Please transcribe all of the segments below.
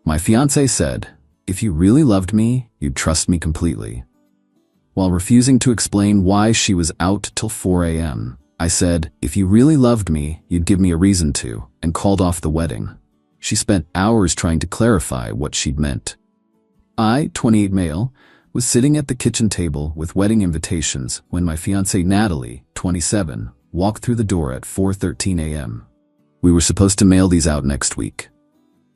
My fiancé said, if you really loved me, you'd trust me completely. While refusing to explain why she was out till 4 a.m., I said, if you really loved me, you'd give me a reason to, and called off the wedding. She spent hours trying to clarify what she'd meant. I, 28 male, was sitting at the kitchen table with wedding invitations when my fiancée Natalie, 27, walked through the door at 4:13 a.m. We were supposed to mail these out next week.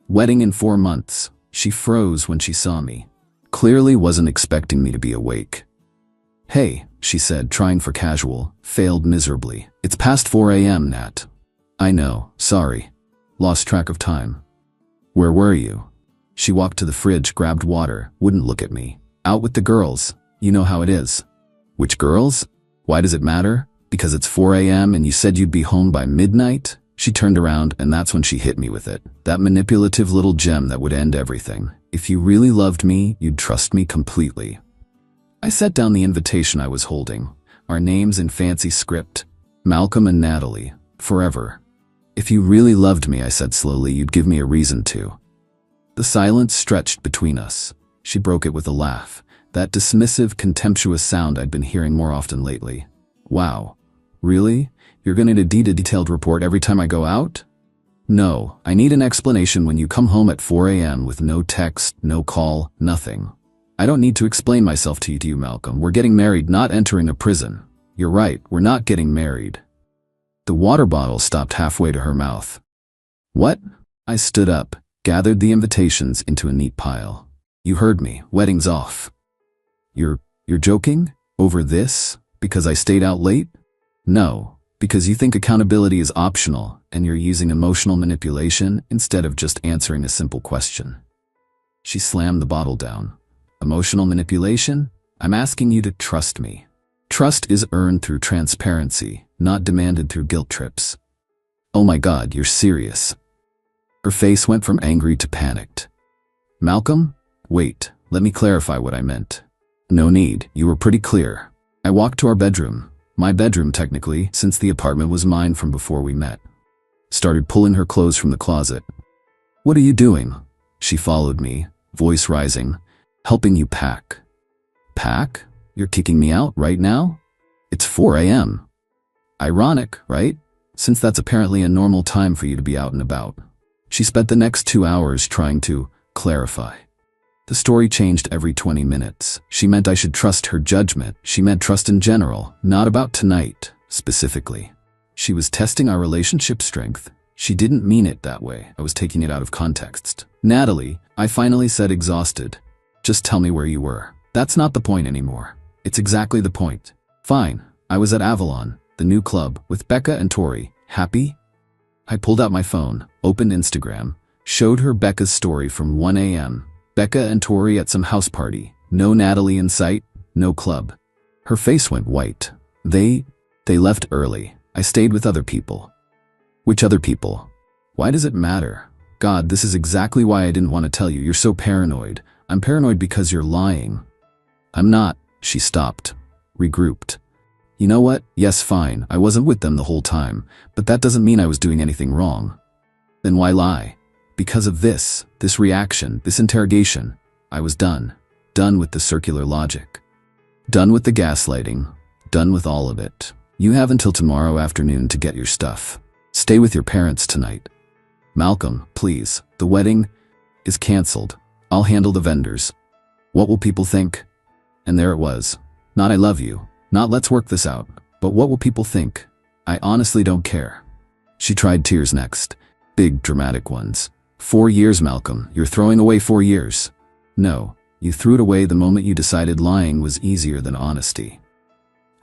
Wedding in 4 months. She froze when she saw me. Clearly wasn't expecting me to be awake. Hey, she said, trying for casual, failed miserably. It's past 4 a.m., Nat. I know, sorry. Lost track of time. Where were you? She walked to the fridge, grabbed water, wouldn't look at me. Out with the girls. You know how it is. Which girls? Why does it matter? Because it's 4 a.m. and you said you'd be home by midnight? She turned around and that's when she hit me with it. That manipulative little gem that would end everything. If you really loved me, you'd trust me completely. I set down the invitation I was holding. Our names in fancy script. Malcolm and Natalie. Forever. If you really loved me, I said slowly, you'd give me a reason to. The silence stretched between us. She broke it with a laugh. That dismissive, contemptuous sound I'd been hearing more often lately. Wow. Really? You're going to need a detailed report every time I go out? No, I need an explanation when you come home at 4 a.m. with no text, no call, nothing. I don't need to explain myself to you, Malcolm. We're getting married, not entering a prison. You're right, we're not getting married. The water bottle stopped halfway to her mouth. What? I stood up, gathered the invitations into a neat pile. You heard me, wedding's off. You're joking? Over this? Because I stayed out late? No, because you think accountability is optional and you're using emotional manipulation instead of just answering a simple question. She slammed the bottle down. Emotional manipulation? I'm asking you to trust me. Trust is earned through transparency, not demanded through guilt trips. Oh my God, you're serious. Her face went from angry to panicked. Malcolm? Wait, let me clarify what I meant. No need, you were pretty clear. I walked to our bedroom. My bedroom, technically, since the apartment was mine from before we met. Started pulling her clothes from the closet. What are you doing? She followed me, voice rising. Helping you pack. Pack? You're kicking me out right now? It's 4 a.m. Ironic, right? Since that's apparently a normal time for you to be out and about. She spent the next 2 hours trying to clarify. The story changed every 20 minutes. She meant I should trust her judgment. She meant trust in general, not about tonight, specifically. She was testing our relationship strength. She didn't mean it that way. I was taking it out of context. Natalie, I finally said, exhausted. Just tell me where you were. That's not the point anymore. It's exactly the point. Fine. I was at Avalon, the new club, with Becca and Tori. Happy? I pulled out my phone, opened Instagram, showed her Becca's story from 1 a.m. Becca and Tori at some house party. No Natalie in sight, no club. Her face went white. They left early. I stayed with other people. Which other people? Why does it matter? God, this is exactly why I didn't want to tell you. You're so paranoid. I'm paranoid because you're lying. I'm not. She stopped, regrouped. You know what? Yes, fine. I wasn't with them the whole time, but that doesn't mean I was doing anything wrong. Then why lie? Because of this reaction, this interrogation, I was done. Done with the circular logic. Done with the gaslighting. Done with all of it. You have until tomorrow afternoon to get your stuff. Stay with your parents tonight. Malcolm, please. The wedding is canceled. I'll handle the vendors. What will people think? And there it was. Not I love you. Not let's work this out. But what will people think? I honestly don't care. She tried tears next. Big, dramatic ones. 4 years, Malcolm. You're throwing away 4 years. No, you threw it away the moment you decided lying was easier than honesty.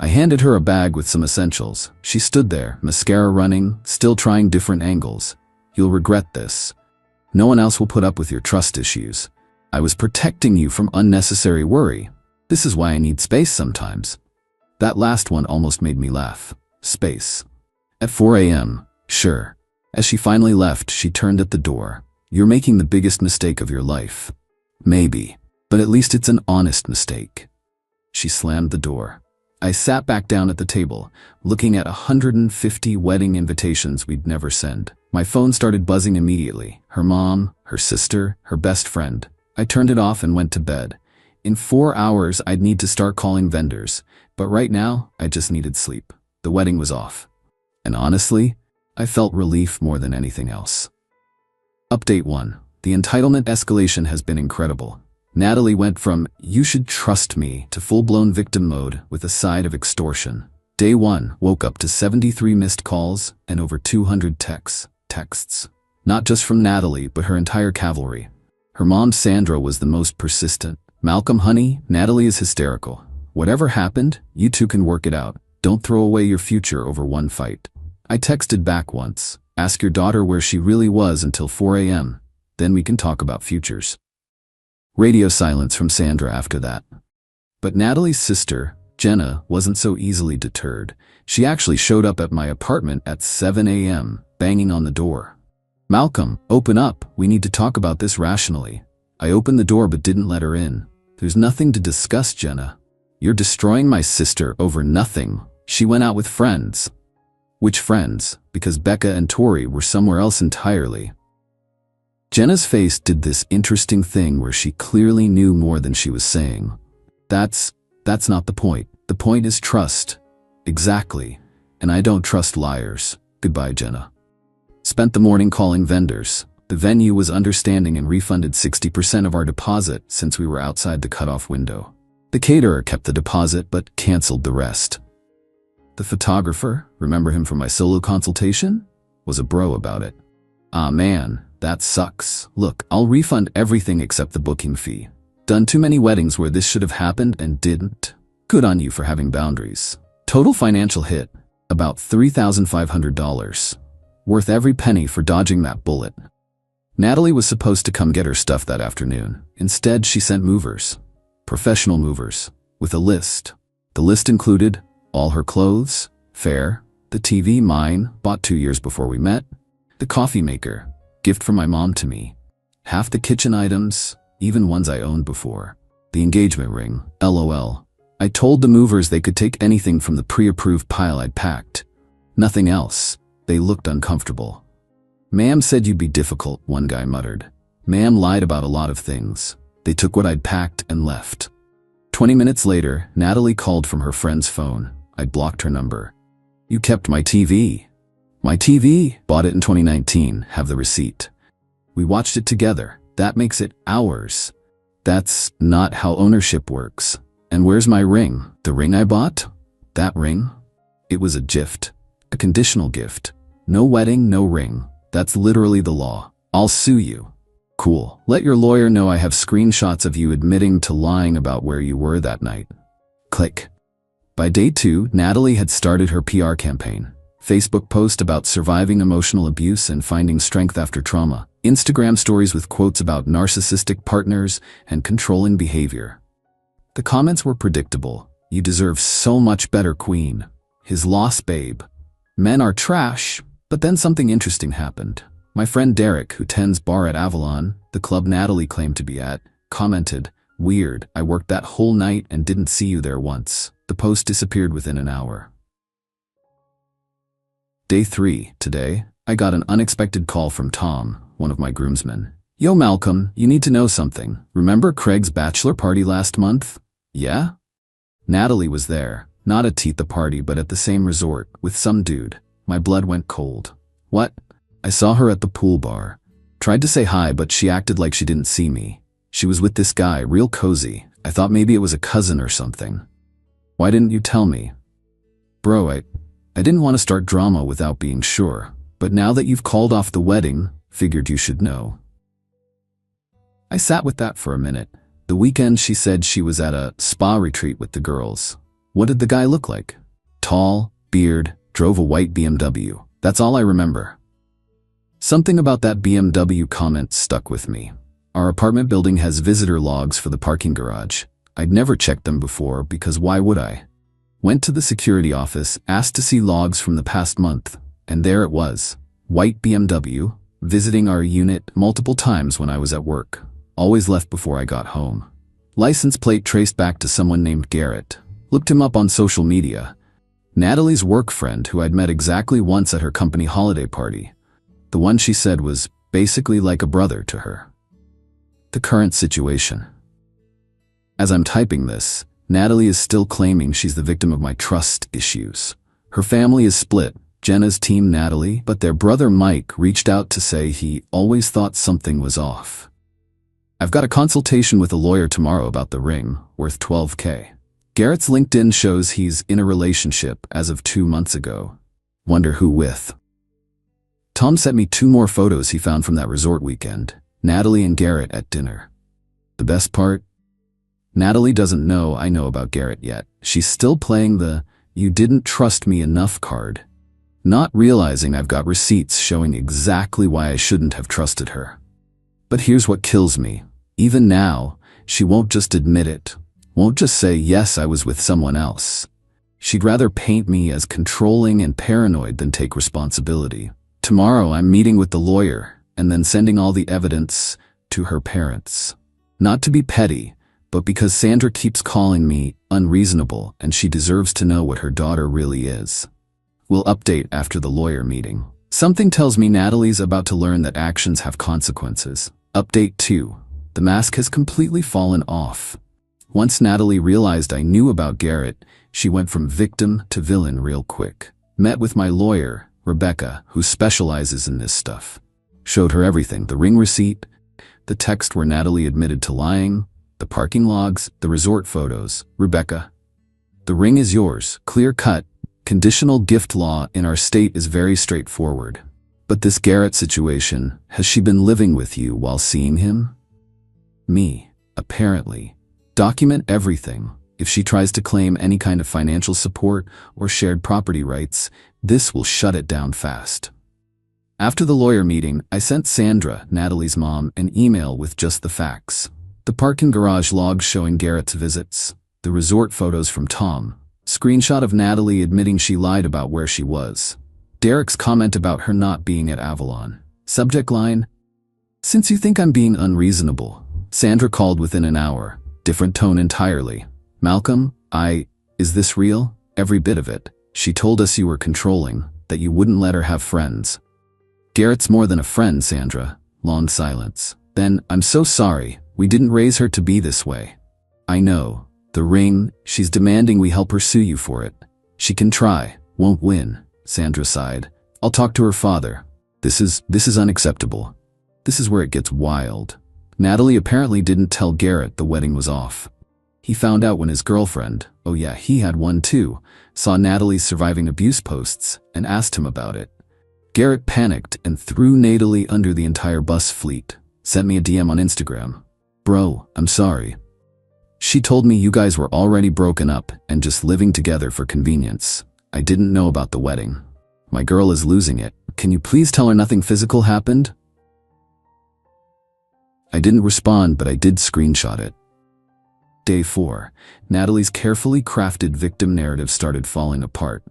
I handed her a bag with some essentials. She stood there, mascara running, still trying different angles. You'll regret this. No one else will put up with your trust issues. I was protecting you from unnecessary worry. This is why I need space sometimes. That last one almost made me laugh. Space. At 4 a.m., sure. As she finally left, she turned at the door. You're making the biggest mistake of your life. Maybe, but at least it's an honest mistake. She slammed the door. I sat back down at the table, looking at 150 wedding invitations we'd never send. My phone started buzzing immediately. Her mom, her sister, her best friend. I turned it off and went to bed. In 4 hours, I'd need to start calling vendors, but right now, I just needed sleep. The wedding was off. And honestly, I felt relief more than anything else. Update 1. The entitlement escalation has been incredible. Natalie went from, "you should trust me," to full-blown victim mode with a side of extortion. Day 1, woke up to 73 missed calls and over 200 texts. Not just from Natalie, but her entire cavalry. Her mom, Sandra, was the most persistent. "Malcolm, honey, Natalie is hysterical. Whatever happened, you two can work it out. Don't throw away your future over one fight." I texted back once, "Ask your daughter where she really was until 4 a.m. Then we can talk about futures." Radio silence from Sandra after that. But Natalie's sister, Jenna, wasn't so easily deterred. She actually showed up at my apartment at 7 a.m., banging on the door. "Malcolm, open up. We need to talk about this rationally." I opened the door but didn't let her in. "There's nothing to discuss, Jenna. You're destroying my sister over nothing. She went out with friends." Which friends? Because Becca and Tori were somewhere else entirely. Jenna's face did this interesting thing where she clearly knew more than she was saying. That's not the point. The point is trust. Exactly. And I don't trust liars. Goodbye, Jenna. Spent the morning calling vendors. The venue was understanding and refunded 60% of our deposit since we were outside the cutoff window. The caterer kept the deposit but canceled the rest. The photographer, remember him from my solo consultation? Was a bro about it. "Ah man, that sucks. Look, I'll refund everything except the booking fee. Done too many weddings where this should have happened and didn't. Good on you for having boundaries." Total financial hit, about $3,500. Worth every penny for dodging that bullet. Natalie was supposed to come get her stuff that afternoon. Instead, she sent movers. Professional movers. With a list. The list included all her clothes, fare, the TV, mine, bought 2 years before we met, the coffee maker, gift from my mom to me, half the kitchen items, even ones I owned before, the engagement ring, LOL. I told the movers they could take anything from the pre-approved pile I'd packed. Nothing else. They looked uncomfortable. "Ma'am said you'd be difficult," one guy muttered. "Ma'am lied about a lot of things." They took what I'd packed and left. 20 minutes later, Natalie called from her friend's phone. I'd blocked her number. "You kept my TV." "My TV? Bought it in 2019, have the receipt." "We watched it together. That makes it ours." "That's not how ownership works." "And where's my ring? The ring I bought?" "That ring? It was a gift. A conditional gift. No wedding, no ring. That's literally the law. I'll sue you." "Cool. Let your lawyer know I have screenshots of you admitting to lying about where you were that night." Click. By day 2, Natalie had started her PR campaign. Facebook post about surviving emotional abuse and finding strength after trauma. Instagram stories with quotes about narcissistic partners and controlling behavior. The comments were predictable. "You deserve so much better, queen. His loss, babe. Men are trash." But then something interesting happened. My friend Derek, who tends bar at Avalon, the club Natalie claimed to be at, commented, "Weird, I worked that whole night and didn't see you there once." The post disappeared within an hour. Day 3, today, I got an unexpected call from Tom, one of my groomsmen. "Yo Malcolm, you need to know something. Remember Craig's bachelor party last month?" "Yeah?" Natalie was there, not at the party but at the same resort, with some dude. My blood went cold. "What?" "I saw her at the pool bar. Tried to say hi but she acted like she didn't see me. She was with this guy, real cozy. I thought maybe it was a cousin or something." "Why didn't you tell me?" "Bro, I didn't want to start drama without being sure. But now that you've called off the wedding, figured you should know." I sat with that for a minute. The weekend she said she was at a spa retreat with the girls. What did the guy look like? Tall, beard, drove a white BMW. That's all I remember. Something about that BMW comment stuck with me. Our apartment building has visitor logs for the parking garage. I'd never checked them before because why would I? Went to the security office, asked to see logs from the past month, and there it was. White BMW, visiting our unit multiple times when I was at work. Always left before I got home. License plate traced back to someone named Garrett. Looked him up on social media. Natalie's work friend who I'd met exactly once at her company holiday party. The one she said was basically like a brother to her. The current situation. As I'm typing this, Natalie is still claiming she's the victim of my trust issues. Her family is split. Jenna's team Natalie, but their brother Mike reached out to say he always thought something was off. I've got a consultation with a lawyer tomorrow about the ring, worth $12K. Garrett's LinkedIn shows he's in a relationship as of 2 months ago. Wonder who with. Tom sent me 2 more photos he found from that resort weekend. Natalie and Garrett at dinner. The best part? Natalie doesn't know I know about Garrett yet. She's still playing the "you didn't trust me enough" card, not realizing I've got receipts showing exactly why I shouldn't have trusted her. But here's what kills me. Even now, she won't just admit it. Won't just say, yes, I was with someone else. She'd rather paint me as controlling and paranoid than take responsibility. Tomorrow I'm meeting with the lawyer and then sending all the evidence to her parents. Not to be petty, but because Sandra keeps calling me unreasonable and she deserves to know what her daughter really is. We'll update after the lawyer meeting. Something tells me Natalie's about to learn that actions have consequences. Update 2. The mask has completely fallen off. Once Natalie realized I knew about Garrett, she went from victim to villain real quick. Met with my lawyer, Rebecca, who specializes in this stuff. Showed her everything, the ring receipt, the text where Natalie admitted to lying, the parking logs, the resort photos. Rebecca, the ring is yours, clear cut. Conditional gift law in our state is very straightforward. But this Garrett situation, has she been living with you while seeing him? Me, apparently. Document everything. If she tries to claim any kind of financial support or shared property rights, this will shut it down fast. After the lawyer meeting, I sent Sandra, Natalie's mom, an email with just the facts. The parking garage logs showing Garrett's visits, the resort photos from Tom, screenshot of Natalie admitting she lied about where she was, Derek's comment about her not being at Avalon. Subject line: since you think I'm being unreasonable. Sandra called within an hour. Different tone entirely. Malcolm, is this real? Every bit of it. She told us you were controlling, that you wouldn't let her have friends. Garrett's more than a friend, Sandra. Long silence. Then, I'm so sorry. We didn't raise her to be this way. I know. The ring, she's demanding we help her sue you for it. She can try, won't win. Sandra sighed. I'll talk to her father. This is unacceptable. This is where it gets wild. Natalie apparently didn't tell Garrett the wedding was off. He found out when his girlfriend, oh yeah, he had one too, saw Natalie's surviving abuse posts and asked him about it. Garrett panicked and threw Natalie under the entire bus fleet. Sent me a DM on Instagram. Bro, I'm sorry. She told me you guys were already broken up and just living together for convenience. I didn't know about the wedding. My girl is losing it. Can you please tell her nothing physical happened? I didn't respond, but I did screenshot it. Day 4. Natalie's carefully crafted victim narrative started falling apart.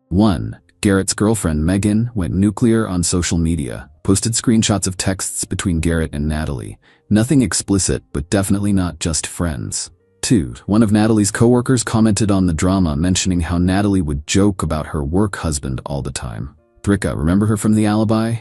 1. Garrett's girlfriend Megan went nuclear on social media, posted screenshots of texts between Garrett and Natalie. Nothing explicit, but definitely not just friends. 2. One of Natalie's coworkers commented on the drama, mentioning how Natalie would joke about her work husband all the time. Thrika, remember her from the alibi?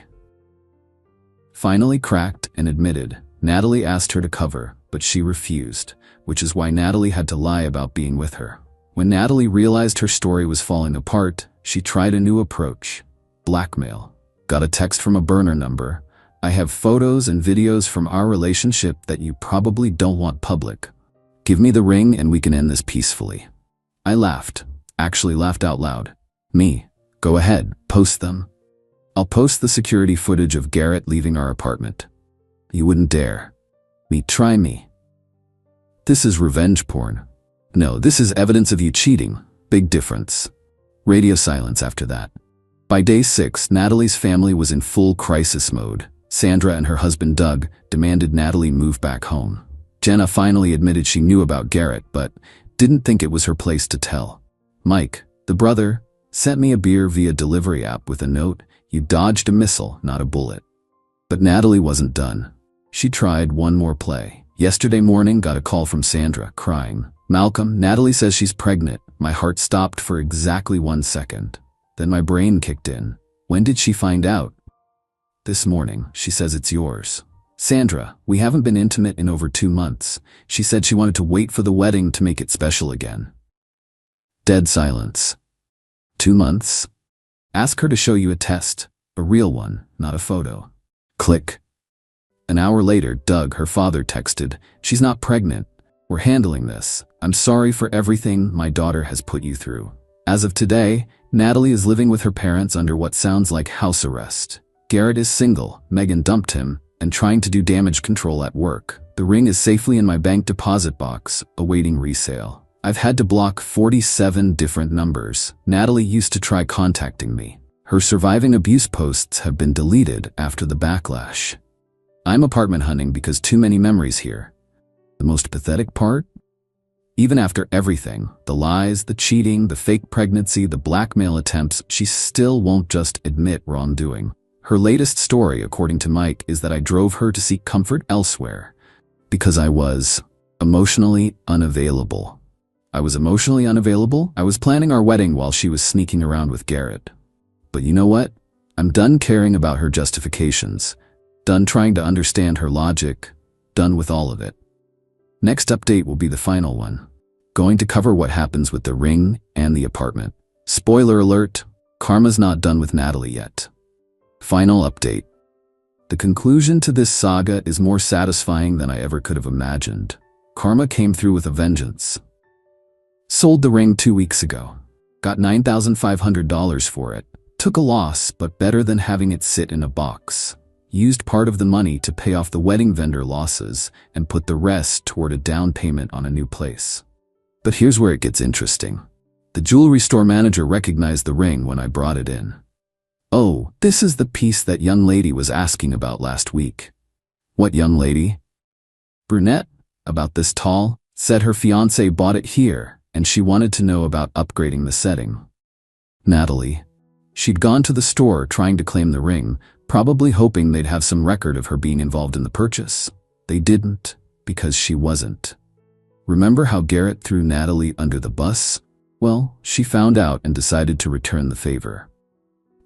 Finally cracked and admitted. Natalie asked her to cover, but she refused, which is why Natalie had to lie about being with her. When Natalie realized her story was falling apart, she tried a new approach. Blackmail. Got a text from a burner number. I have photos and videos from our relationship that you probably don't want public. Give me the ring and we can end this peacefully. I laughed. Actually laughed out loud. Me. Go ahead, post them. I'll post the security footage of Garrett leaving our apartment. You wouldn't dare. Me, try me. This is revenge porn. No, this is evidence of you cheating. Big difference. Radio silence after that. By day 6, Natalie's family was in full crisis mode. Sandra and her husband Doug demanded Natalie move back home. Jenna finally admitted she knew about Garrett, but didn't think it was her place to tell. Mike, the brother, sent me a beer via delivery app with a note: you dodged a missile, not a bullet. But Natalie wasn't done. She tried one more play. Yesterday morning, got a call from Sandra, crying. Malcolm, Natalie says she's pregnant. My heart stopped for exactly 1 second. Then my brain kicked in. When did she find out? This morning, she says it's yours. Sandra, we haven't been intimate in over 2 months. She said she wanted to wait for the wedding to make it special again. Dead silence. 2 months? Ask her to show you a test. A real one, not a photo. Click. An hour later, Doug, her father, texted, "She's not pregnant. We're handling this. I'm sorry for everything my daughter has put you through." As of today, Natalie is living with her parents under what sounds like house arrest. Garrett is single, Megan dumped him, and trying to do damage control at work. The ring is safely in my bank deposit box, awaiting resale. I've had to block 47 different numbers. Natalie used to try contacting me. Her surviving abuse posts have been deleted after the backlash. I'm apartment hunting because too many memories here. The most pathetic part? Even after everything, the lies, the cheating, the fake pregnancy, the blackmail attempts, she still won't just admit wrongdoing. Her latest story, according to Mike, is that I drove her to seek comfort elsewhere because I was emotionally unavailable. I was emotionally unavailable? I was planning our wedding while she was sneaking around with Garrett. But you know what? I'm done caring about her justifications. Done trying to understand her logic. Done with all of it. Next update will be the final one. Going to cover what happens with the ring and the apartment. Spoiler alert, karma's not done with Natalie yet. Final update. The conclusion to this saga is more satisfying than I ever could have imagined. Karma came through with a vengeance. Sold the ring 2 weeks ago. Got $9,500 for it. Took a loss, but better than having it sit in a box. Used part of the money to pay off the wedding vendor losses and put the rest toward a down payment on a new place. But here's where it gets interesting. The jewelry store manager recognized the ring when I brought it in. "Oh, this is the piece that young lady was asking about last week." "What young lady?" "Brunette, about this tall, said her fiancé bought it here and she wanted to know about upgrading the setting." Natalie. She'd gone to the store trying to claim the ring, probably hoping they'd have some record of her being involved in the purchase. They didn't, because she wasn't. Remember how Garrett threw Natalie under the bus? Well, she found out and decided to return the favor.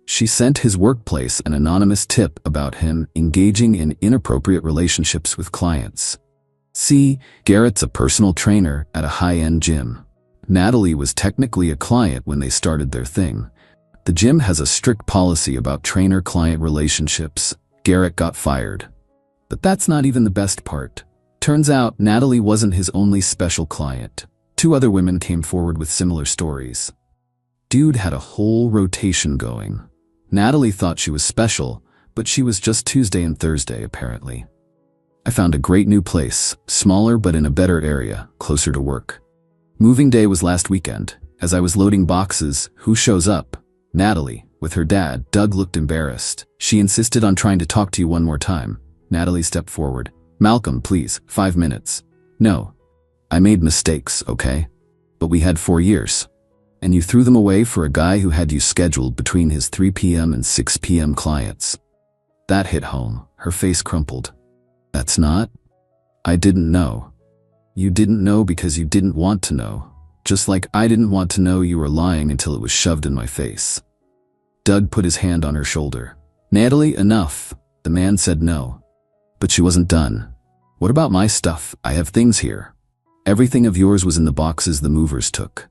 She sent his workplace an anonymous tip about him engaging in inappropriate relationships with clients. See, Garrett's a personal trainer at a high-end gym. Natalie was technically a client when they started their thing. The gym has a strict policy about trainer-client relationships. Garrett got fired. But that's not even the best part. Turns out Natalie wasn't his only special client. 2 other women came forward with similar stories. Dude had a whole rotation going. Natalie thought she was special, but she was just Tuesday and Thursday apparently. I found a great new place, smaller but in a better area, closer to work. Moving day was last weekend. As I was loading boxes, who shows up? Natalie, with her dad. Doug looked embarrassed. She insisted on trying to talk to you one more time. Natalie stepped forward. "Malcolm, please, 5 minutes. "No. I made mistakes, okay? But we had 4 years. And you threw them away for a guy who had you scheduled between his 3 p.m. and 6 p.m. clients." That hit home. Her face crumpled. "That's not? I didn't know." "You didn't know because you didn't want to know. Just like I didn't want to know you were lying until it was shoved in my face." Doug put his hand on her shoulder. "Natalie, enough." The man said no. But she wasn't done. "What about my stuff? I have things here. Everything of yours was in the boxes the movers took.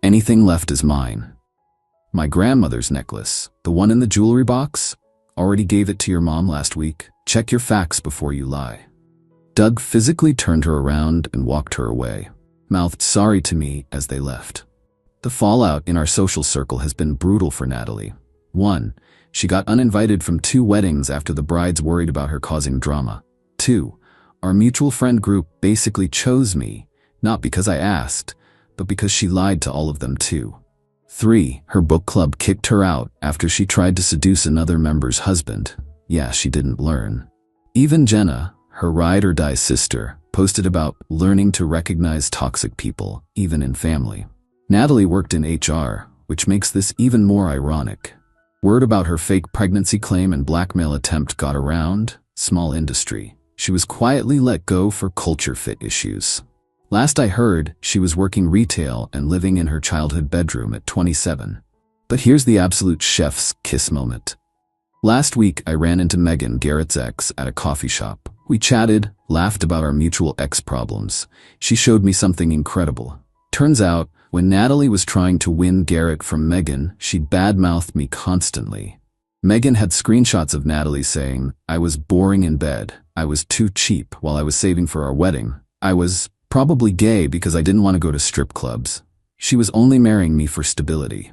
Anything left is mine. My grandmother's necklace, the one in the jewelry box, already gave it to your mom last week. Check your facts before you lie." Doug physically turned her around and walked her away, mouthed sorry to me as they left. The fallout in our social circle has been brutal for Natalie. 1. She got uninvited from 2 weddings after the brides worried about her causing drama. 2. Our mutual friend group basically chose me, not because I asked, but because she lied to all of them too. 3. Her book club kicked her out after she tried to seduce another member's husband. Yeah, she didn't learn. Even Jenna, her ride-or-die sister, posted about learning to recognize toxic people, even in family. Natalie worked in HR, which makes this even more ironic. Word about her fake pregnancy claim and blackmail attempt got around. Small industry. She was quietly let go for culture fit issues. Last I heard, she was working retail and living in her childhood bedroom at 27. But here's the absolute chef's kiss moment. Last week, I ran into Megan, Garrett's ex, at a coffee shop. We chatted, laughed about our mutual ex problems. She showed me something incredible. Turns out, when Natalie was trying to win Garrett from Megan, she'd badmouthed me constantly. Megan had screenshots of Natalie saying, I was boring in bed, I was too cheap while I was saving for our wedding, I was probably gay because I didn't want to go to strip clubs. She was only marrying me for stability.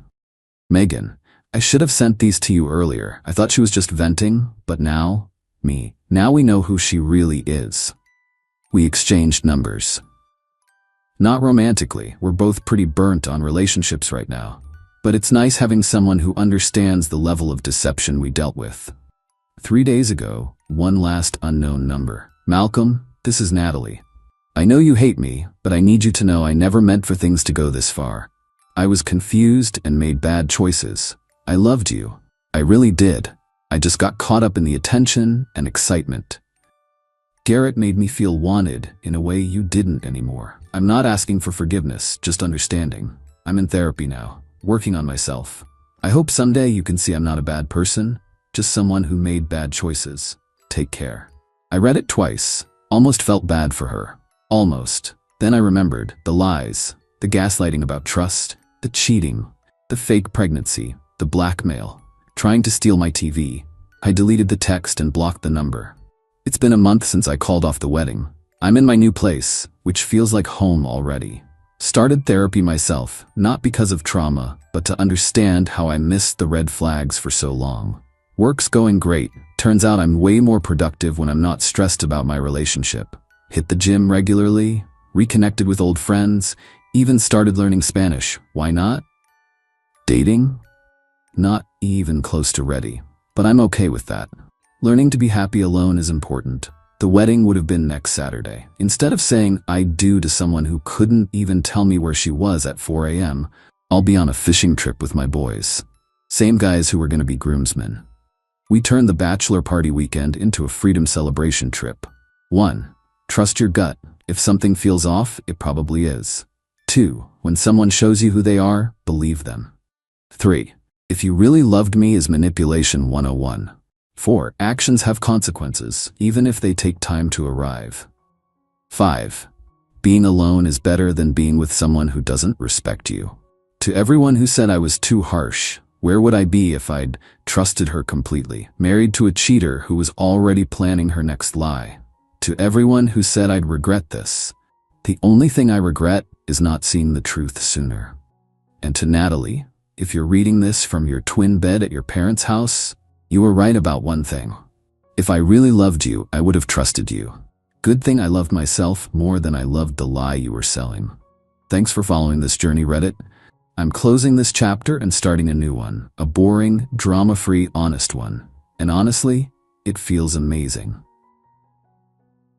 Megan, I should have sent these to you earlier. I thought she was just venting, but now we know who she really is. We exchanged numbers. Not romantically, we're both pretty burnt on relationships right now. But it's nice having someone who understands the level of deception we dealt with. 3 days ago, one last unknown number. Malcolm, this is Natalie. I know you hate me, but I need you to know I never meant for things to go this far. I was confused and made bad choices. I loved you. I really did. I just got caught up in the attention and excitement. Garrett made me feel wanted in a way you didn't anymore. I'm not asking for forgiveness, just understanding. I'm in therapy now, working on myself. I hope someday you can see I'm not a bad person, just someone who made bad choices. Take care. I read it twice, almost felt bad for her. Almost. Then I remembered the lies, the gaslighting about trust, the cheating, the fake pregnancy, the blackmail, trying to steal my TV. I deleted the text and blocked the number. It's been a month since I called off the wedding. I'm in my new place, which feels like home already. Started therapy myself, not because of trauma, but to understand how I missed the red flags for so long. Work's going great. Turns out I'm way more productive when I'm not stressed about my relationship. Hit the gym regularly, reconnected with old friends, even started learning Spanish. Why not? Dating? Not even close to ready, but I'm okay with that. Learning to be happy alone is important. The wedding would have been next Saturday. Instead of saying I do to someone who couldn't even tell me where she was at 4 a.m., I'll be on a fishing trip with my boys. Same guys who were going to be groomsmen. We turned the bachelor party weekend into a freedom celebration trip. 1. Trust your gut. If something feels off, it probably is. 2. When someone shows you who they are, believe them. 3. If you really loved me is manipulation 101. 4. Actions have consequences, even if they take time to arrive. 5. Being alone is better than being with someone who doesn't respect you. To everyone who said I was too harsh, where would I be if I'd trusted her completely, married to a cheater who was already planning her next lie? To everyone who said I'd regret this, the only thing I regret is not seeing the truth sooner. And to Natalie, if you're reading this from your twin bed at your parents' house, you were right about one thing. If I really loved you, I would have trusted you. Good thing I loved myself more than I loved the lie you were selling. Thanks for following this journey, Reddit. I'm closing this chapter and starting a new one, a boring, drama-free, honest one. And honestly, it feels amazing.